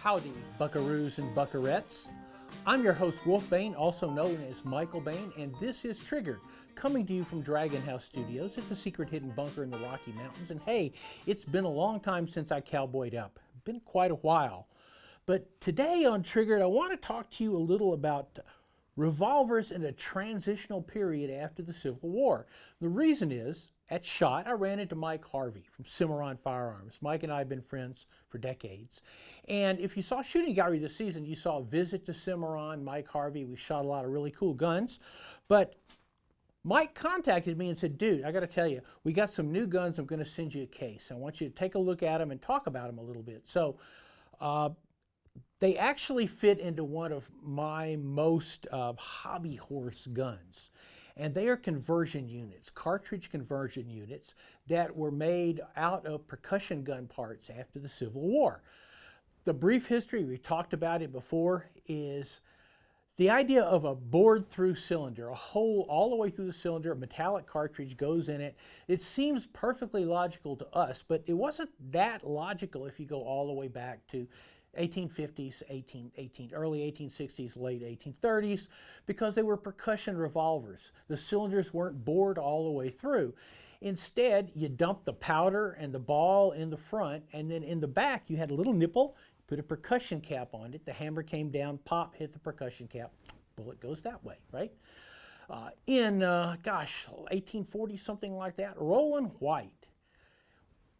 Howdy, buckaroos and buckarettes. I'm your host, Wolf Bain, also known as Michael Bain, and this is Triggered, coming to you from Dragon House Studios. It's a secret hidden bunker in the Rocky Mountains, and hey, it's been a long time since I cowboyed up. Been quite a while. But today on Triggered, I want to talk to you a little about revolvers in a transitional period after the Civil War. The reason is, at SHOT, I ran into Mike Harvey from Cimarron Firearms. Mike and I have been friends for decades. And if you saw Shooting Gallery this season, you saw a visit to Cimarron, Mike Harvey. We shot a lot of really cool guns. But Mike contacted me and said, dude, I got to tell you, we got some new guns. I'm going to send you a case. I want you to take a look at them and talk about them a little bit. So they actually fit into one of my most hobby horse guns. And they are conversion units, cartridge conversion units that were made out of percussion gun parts after the Civil War. The brief history, we talked about it before, is the idea of a bored through cylinder, a hole all the way through the cylinder, a metallic cartridge goes in it. It seems perfectly logical to us, but it wasn't that logical if you go all the way back to 1850s, early 1860s, late 1830s, because they were percussion revolvers. The cylinders weren't bored all the way through. Instead, you dumped the powder and the ball in the front, and then in the back you had a little nipple, put a percussion cap on it, the hammer came down, pop, hit the percussion cap, bullet goes that way, right? In 1840, something like that, Roland White,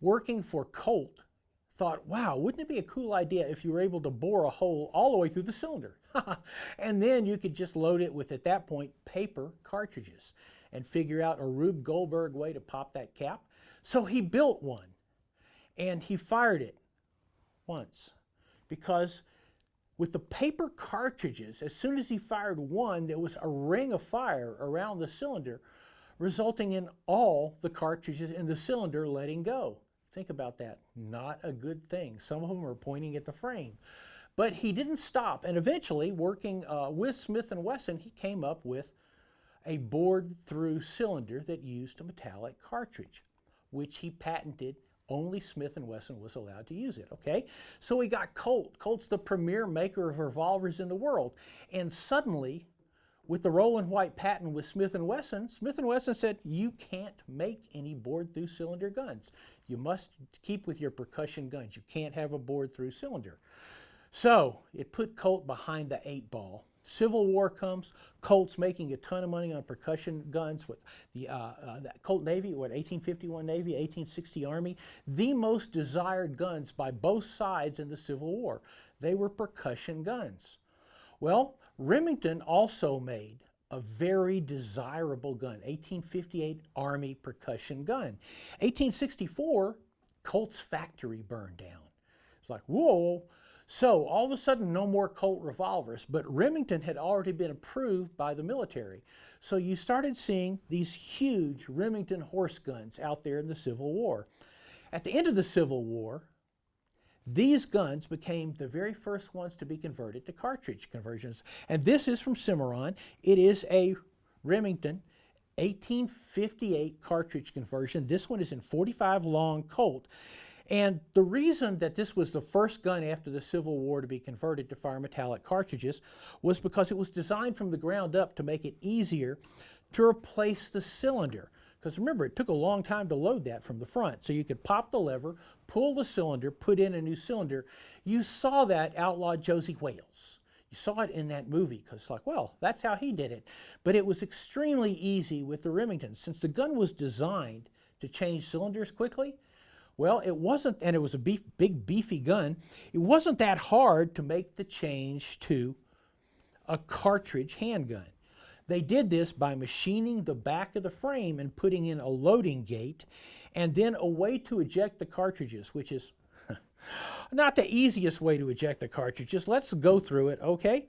working for Colt, thought, wow, wouldn't it be a cool idea if you were able to bore a hole all the way through the cylinder? And then you could just load it with, at that point, paper cartridges and figure out a Rube Goldberg way to pop that cap. So he built one and he fired it once because with the paper cartridges, as soon as he fired one, there was a ring of fire around the cylinder, resulting in all the cartridges in the cylinder letting go. Think about that. Not a good thing. Some of them are pointing at the frame. But he didn't stop, and eventually, working with Smith & Wesson, he came up with a bored-through cylinder that used a metallic cartridge, which he patented. Only Smith & Wesson was allowed to use it, okay? So we got Colt. Colt's the premier maker of revolvers in the world. And suddenly, with the Roland White patent with Smith & Wesson said, you can't make any bored-through cylinder guns. You must keep with your percussion guns. You can't have a bored-through cylinder. So it put Colt behind the 8-ball. Civil War comes. Colt's making a ton of money on percussion guns with the Colt Navy, 1851 Navy, 1860 Army. The most desired guns by both sides in the Civil War. They were percussion guns. Well, Remington also made a very desirable gun, 1858 Army percussion gun. 1864, Colt's factory burned down. It's like, whoa. So all of a sudden, no more Colt revolvers, but Remington had already been approved by the military. So you started seeing these huge Remington horse guns out there in the Civil War. At the end of the Civil War, these guns became the very first ones to be converted to cartridge conversions. And this is from Cimarron. It is a Remington 1858 cartridge conversion. This one is in .45 long Colt. And the reason that this was the first gun after the Civil War to be converted to fire metallic cartridges was because it was designed from the ground up to make it easier to replace the cylinder. Because remember, it took a long time to load that from the front. So you could pop the lever, pull the cylinder, put in a new cylinder. You saw that Outlaw Josie Wales. You saw it in that movie because it's like, well, that's how he did it. But it was extremely easy with the Remington. Since the gun was designed to change cylinders quickly, well, it wasn't, and it was a big beefy gun, it wasn't that hard to make the change to a cartridge handgun. They did this by machining the back of the frame and putting in a loading gate and then a way to eject the cartridges, which is not the easiest way to eject the cartridges. Let's go through it, okay?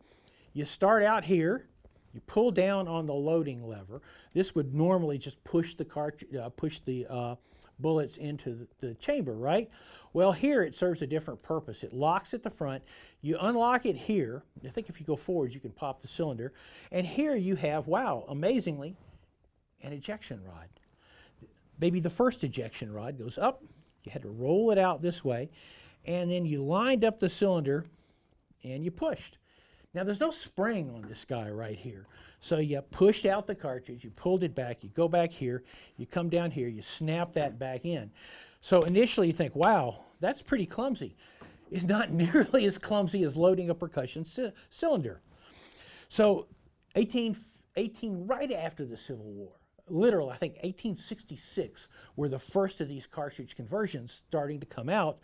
You start out here, you pull down on the loading lever. This would normally just push the bullets into the chamber, right? Well, here it serves a different purpose. It locks at the front. You unlock it here. I think if you go forward, you can pop the cylinder. And here you have, wow, amazingly, an ejection rod. Maybe the first ejection rod goes up. You had to roll it out this way. And then you lined up the cylinder and you pushed. Now there's no spring on this guy right here. So you pushed out the cartridge, you pulled it back, you go back here, you come down here, you snap that back in. So initially you think, wow, that's pretty clumsy. It's not nearly as clumsy as loading a percussion cylinder. So 18 right after the Civil War, literally I think 1866 were the first of these cartridge conversions starting to come out.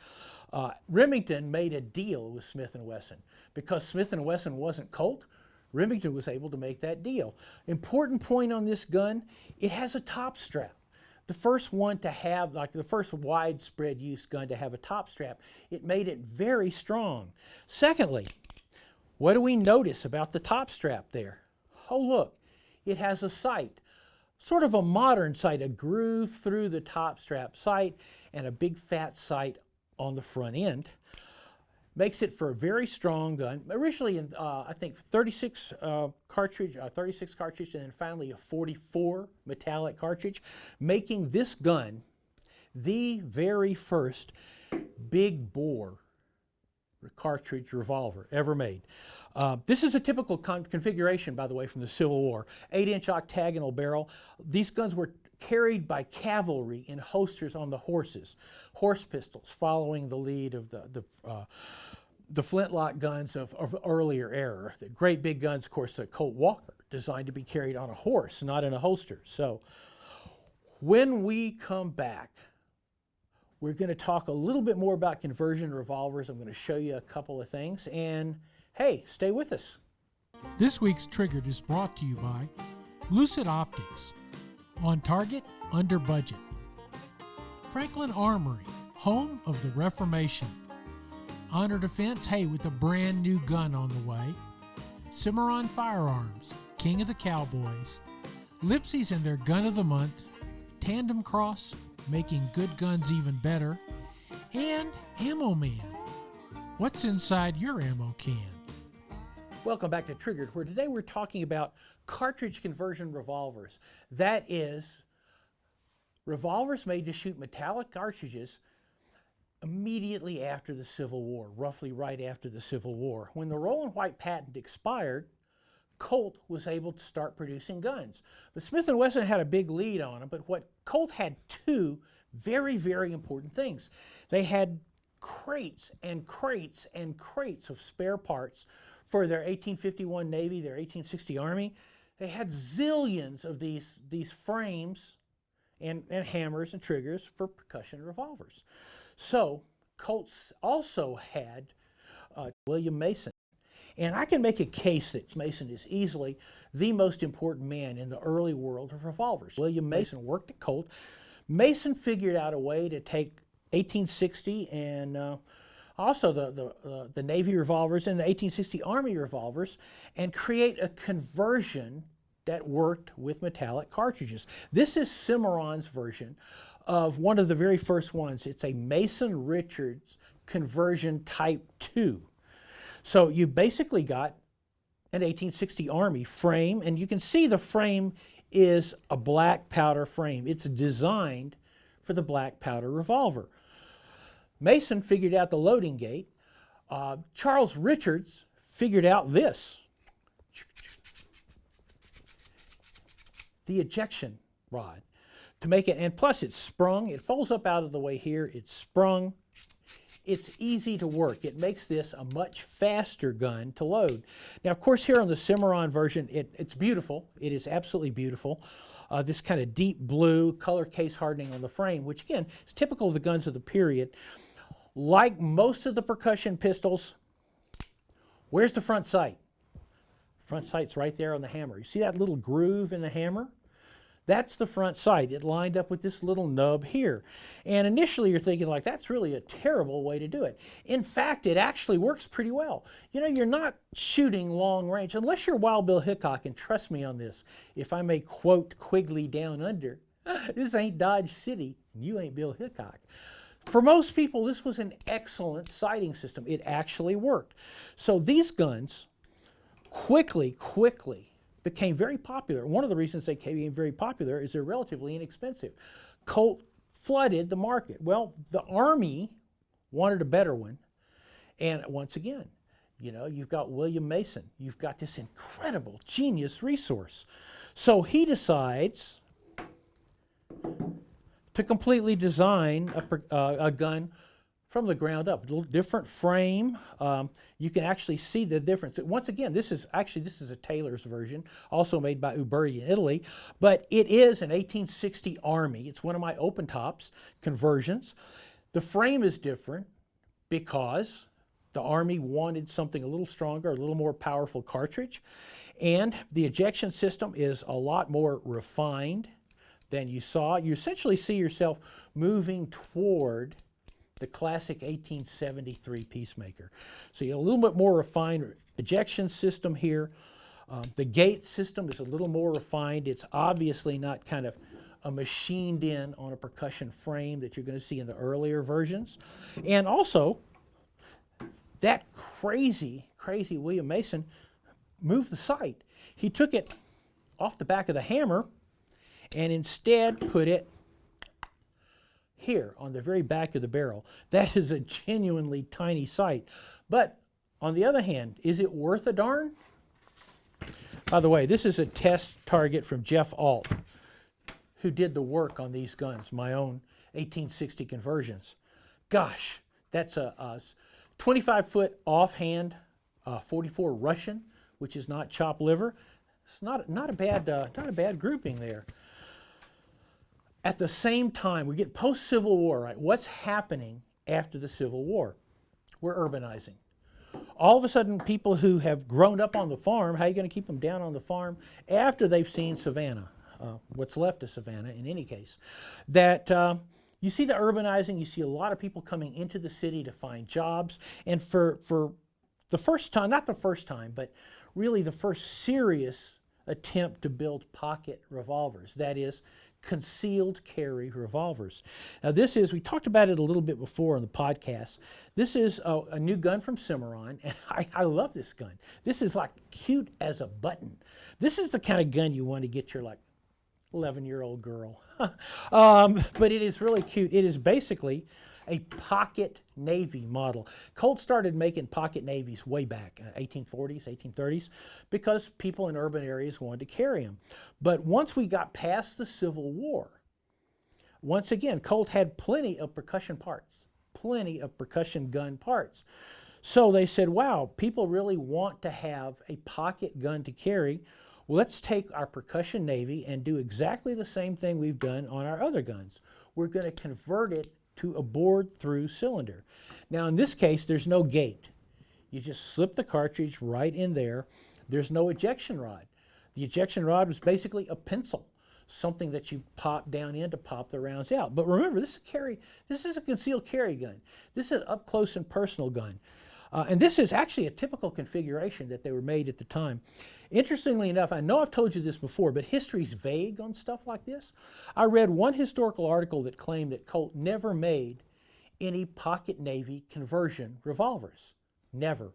Remington made a deal with Smith & Wesson. Because Smith & Wesson wasn't Colt, Remington was able to make that deal. Important point on this gun, it has a top strap. The first one to have, like the first widespread use gun to have a top strap, it made it very strong. Secondly, what do we notice about the top strap there? Oh look, it has a sight. Sort of a modern sight, a groove through the top strap sight and a big fat sight on the front end. Makes it for a very strong gun. Originally, I think 36 cartridge, and then finally a 44 metallic cartridge, making this gun the very first big bore cartridge revolver ever made. This is a typical configuration, by the way, from the Civil War. 8-inch octagonal barrel. These guns were carried by cavalry in holsters on the horses. Horse pistols, following the lead of the flintlock guns of earlier era. The great big guns, of course, the Colt Walker, designed to be carried on a horse, not in a holster. So when we come back, we're going to talk a little bit more about conversion revolvers. I'm going to show you a couple of things, and hey, stay with us. This week's Triggered is brought to you by Lucid Optics. On target, under budget. Franklin Armory, home of the Reformation. Honor Defense, hey, with a brand new gun on the way. Cimarron Firearms, king of the cowboys. Lipsy's and their gun of the month. Tandem Cross, making good guns even better. And Ammo Man. What's inside your ammo can? Welcome back to Triggered, where today we're talking about cartridge conversion revolvers. That is, revolvers made to shoot metallic cartridges immediately after the Civil War, roughly right after the Civil War. When the Roll and White patent expired, Colt was able to start producing guns. But Smith & Wesson had a big lead on them, but what Colt had two very, very important things. They had crates and crates and crates of spare parts for their 1851 Navy, their 1860 Army. They had zillions of these frames and hammers and triggers for percussion revolvers. So Colts also had William Mason. And I can make a case that Mason is easily the most important man in the early world of revolvers. William Mason worked at Colt. Mason figured out a way to take 1860 and also the Navy revolvers and the 1860 Army revolvers and create a conversion that worked with metallic cartridges. This is Cimarron's version of one of the very first ones. It's a Mason-Richards conversion type 2. So you basically got an 1860 Army frame, and you can see the frame is a black powder frame. It's designed for the black powder revolver. Mason figured out the loading gate. Charles Richards figured out this. The ejection rod to make it, and plus it's sprung. It folds up out of the way here. It's sprung. It's easy to work. It makes this a much faster gun to load. Now, of course, here on the Cimarron version, it's beautiful. It is absolutely beautiful. This kind of deep blue color case hardening on the frame, which again is typical of the guns of the period. Like most of the percussion pistols, where's the front sight? Front sight's right there on the hammer. You see that little groove in the hammer? That's the front sight. It lined up with this little nub here. And initially you're thinking like, that's really a terrible way to do it. In fact, it actually works pretty well. You know, you're not shooting long range, unless you're Wild Bill Hickok, and trust me on this, if I may quote Quigley Down Under, this ain't Dodge City, and you ain't Bill Hickok. For most people, this was an excellent sighting system. It actually worked. So these guns quickly became very popular. One of the reasons they became very popular is they're relatively inexpensive. Colt flooded the market. Well, the Army wanted a better one. And once again, You know, you've got William Mason. You've got this incredible genius resource. So he decides to completely design a gun from the ground up. A little different frame. You can actually see the difference. Once again, this is a Taylor's version, also made by Uberti in Italy, but it is an 1860 Army. It's one of my open tops conversions. The frame is different because the Army wanted something a little stronger, a little more powerful cartridge, and the ejection system is a lot more refined than you saw. You essentially see yourself moving toward the classic 1873 Peacemaker. So you have a little bit more refined ejection system here. The gate system is a little more refined. It's obviously not kind of a machined in on a percussion frame that you're going to see in the earlier versions. And also, that crazy William Mason moved the sight. He took it off the back of the hammer and instead put it here on the very back of the barrel. That is a genuinely tiny sight. But on the other hand, is it worth a darn? By the way, this is a test target from Jeff Alt, who did the work on these guns, my own 1860 conversions. Gosh, that's a 25-foot offhand 44 Russian, which is not chopped liver. It's not a bad grouping there. At the same time, we get post-Civil War, right? What's happening after the Civil War? We're urbanizing. All of a sudden, people who have grown up on the farm, how are you going to keep them down on the farm after they've seen Savannah? What's left of Savannah, in any case. That you see the urbanizing, you see a lot of people coming into the city to find jobs, and for the first time, not the first time, but really the first serious attempt to build pocket revolvers, that is, concealed carry revolvers. Now this is, we talked about it a little bit before on the podcast, this is a new gun from Cimarron, and I love this gun. This is like cute as a button. This is the kind of gun you want to get your like 11-year-old girl. But it is really cute. It is basically a pocket navy model. Colt started making pocket navies way back, 1840s, 1830s, because people in urban areas wanted to carry them. But once we got past the Civil War, once again, Colt had plenty of percussion parts, plenty of percussion gun parts. So they said, wow, people really want to have a pocket gun to carry. Well, let's take our percussion navy and do exactly the same thing we've done on our other guns. We're going to convert it to a bored-through cylinder. Now, in this case, there's no gate. You just slip the cartridge right in there. There's no ejection rod. The ejection rod was basically a pencil, something that you pop down in to pop the rounds out. But remember, this is a concealed carry gun. This is an up-close and personal gun. And this is actually a typical configuration that they were made at the time. Interestingly enough, I know I've told you this before, but history's vague on stuff like this. I read one historical article that claimed that Colt never made any pocket navy conversion revolvers. Never.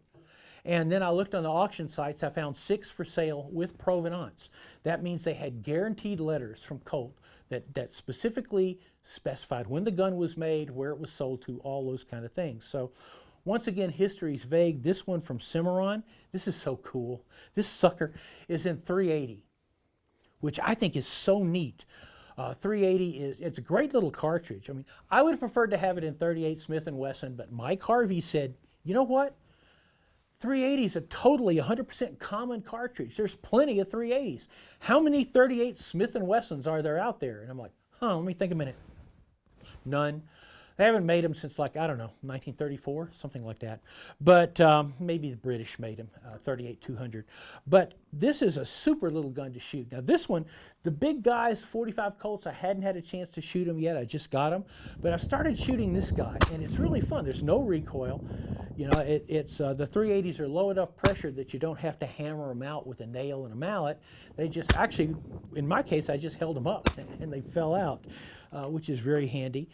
And then I looked on the auction sites. I found 6 for sale with provenance. That means they had guaranteed letters from Colt that specifically specified when the gun was made, where it was sold to, all those kind of things. So once again, history's vague. This one from Cimarron, this is so cool. This sucker is in 380, which I think is so neat. 380 it's a great little cartridge. I mean, I would have preferred to have it in 38 Smith & Wesson, but Mike Harvey said, you know what? 380 is a totally 100% common cartridge. There's plenty of 380s. How many 38 Smith & Wessons are there out there? And I'm like, let me think a minute. None. They haven't made them since, like, I don't know, 1934, something like that. But maybe the British made them, 38-200. But this is a super little gun to shoot. Now this one, the big guys, 45 Colts, I hadn't had a chance to shoot them yet. I just got them. But I've started shooting this guy, and it's really fun. There's no recoil. You know, it's the 380s are low enough pressure that you don't have to hammer them out with a nail and a mallet. They just, actually, in my case, I just held them up, and they fell out, which is very handy.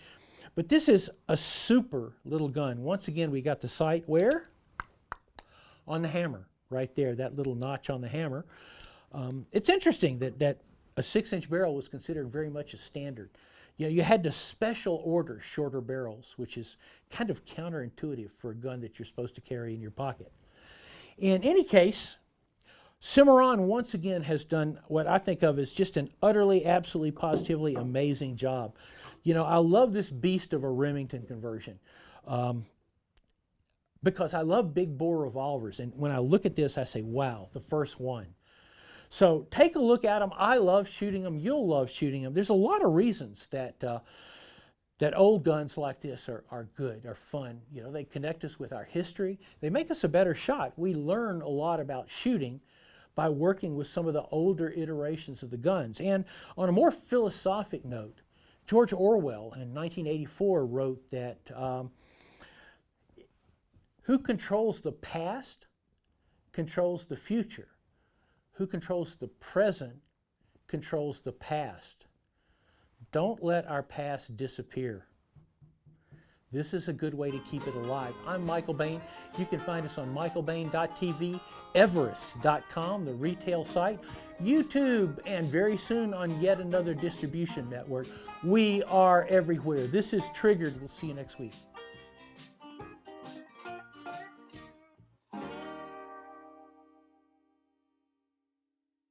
But this is a super little gun. Once again, we got the sight where? On the hammer, right there, that little notch on the hammer. It's interesting that a 6-inch barrel was considered very much a standard. You know, you had to special order shorter barrels, which is kind of counterintuitive for a gun that you're supposed to carry in your pocket. In any case, Cimarron once again has done what I think of as just an utterly, absolutely, positively amazing job. You know, I love this beast of a Remington conversion because I love big bore revolvers. And when I look at this, I say, wow, the first one. So take a look at them. I love shooting them. You'll love shooting them. There's a lot of reasons that that old guns like this are good, are fun. You know, they connect us with our history. They make us a better shot. We learn a lot about shooting by working with some of the older iterations of the guns. And on a more philosophic note, George Orwell in 1984 wrote that who controls the past controls the future. Who controls the present controls the past. Don't let our past disappear. This is a good way to keep it alive. I'm Michael Bain. You can find us on michaelbain.tv, everest.com, the retail site, YouTube, and very soon on yet another distribution network. We are everywhere. This is Triggered. We'll see you next week.